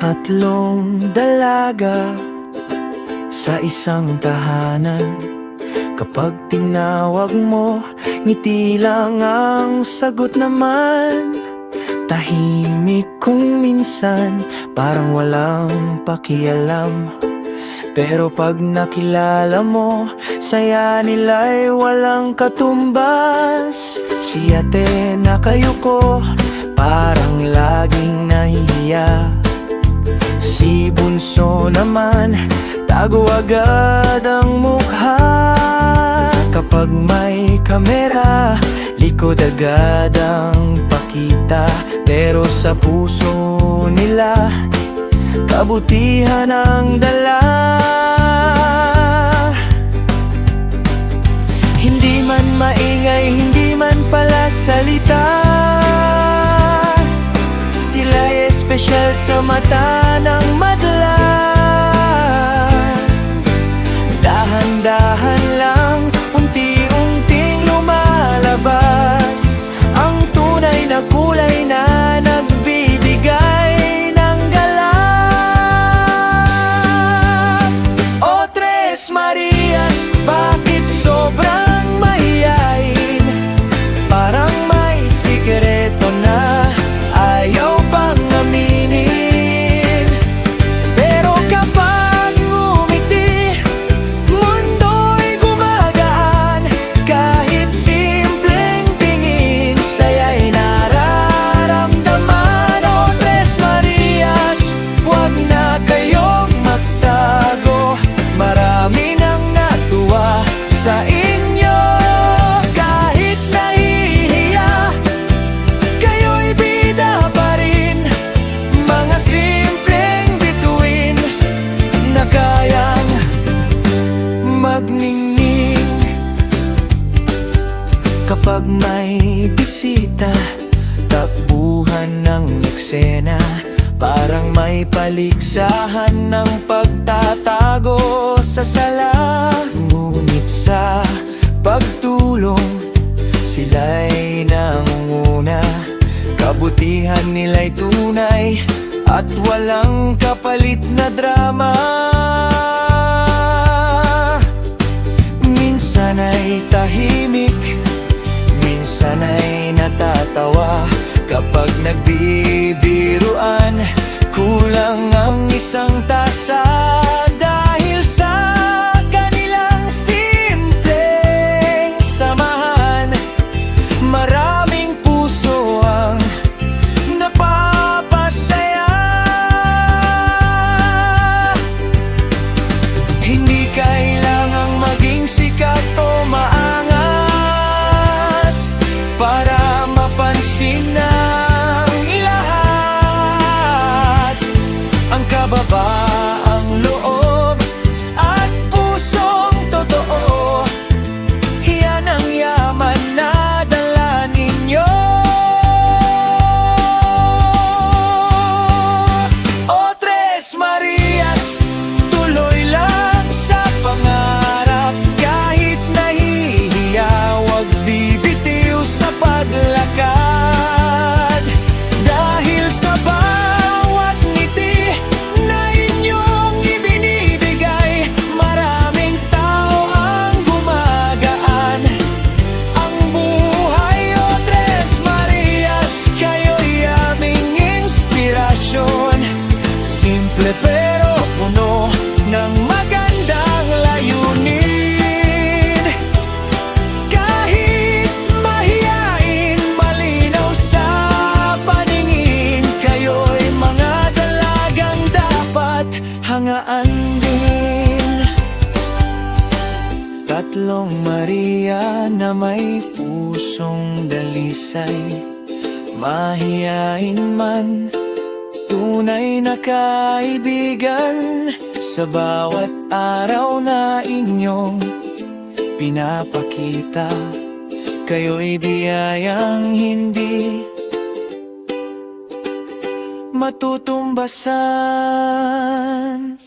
Tatlong dalaga sa isang tahanan. Kapag tinawag mo, ngiti lang ang sagot naman. Tahimik kung minsan, parang walang pakialam. Pero pag nakilala mo, saya nila'y walang katumbas. Si ate nakayuko, parang laging nahihiya. Si bunso naman, tago agad ang mukha. Kapag may kamera, likod agad ang pakita. Pero sa puso nila, kabutihan ang dala. Hindi man maingay, hindi man pala salita, sila'y espesyal sa mata ng madla. Dahan-dahan lang, unti-unting lumalabas ang tunay na kulay na nagbibigay ng galak. O Tres Marias, bakit sobrang mahiyain? Parang may sikreto na ayaw pang aminin. Pero kapag ngumiti, mundo'y gumagaan. Kahit simpleng tingin, saya'y nararamdaman. O Tres Marias, huwag na kayong magtago. Marami nang natuwa sa inyo. Kahit nahihiya, kayo'y bida pa rin. Mga simpleng bituin na kayang magningning. Kapag may bisita, takbuhan ng eksena. Parang may paligsahan ng pagtatago sa sala. Ngunit sa pagtulong, sila'y nangunguna. Kabutihan nila'y tunay at walang kapalit na drama. Minsan ay tahimik, minsan ay natatawa. Kapag nagbibiruan, kulang ang isang tasa. Dahil sa kanilang simpleng samahan, maraming puso ang napapasaya. Hindi kailangang maging sikat o maangas para mapansin ng lahat ang kababaang loob at pusong totoo. Yan ang yaman na dala ninyo. O Tres Marias, tuloy lang sa pangarap. Kahit nahihiya, huwag bibitiw sa paglakad. Dahil sa bawat ngiti na inyong ibinibigay, maraming tao ang gumagaan ang buhay. O Tres Marias, kayo'y aming inspirasyon. Simple pero puno ng magandang layunin. Kahit mahiyain, malinaw sa paningin, kayo'y mga dalagang dapat hangaan din. Tatlong Maria na may pusong dalisay, mahiyain man, tunay na kaibigan. Sa bawat araw na inyong pinapakita, kayo'y biyayang hindi matutumbasan.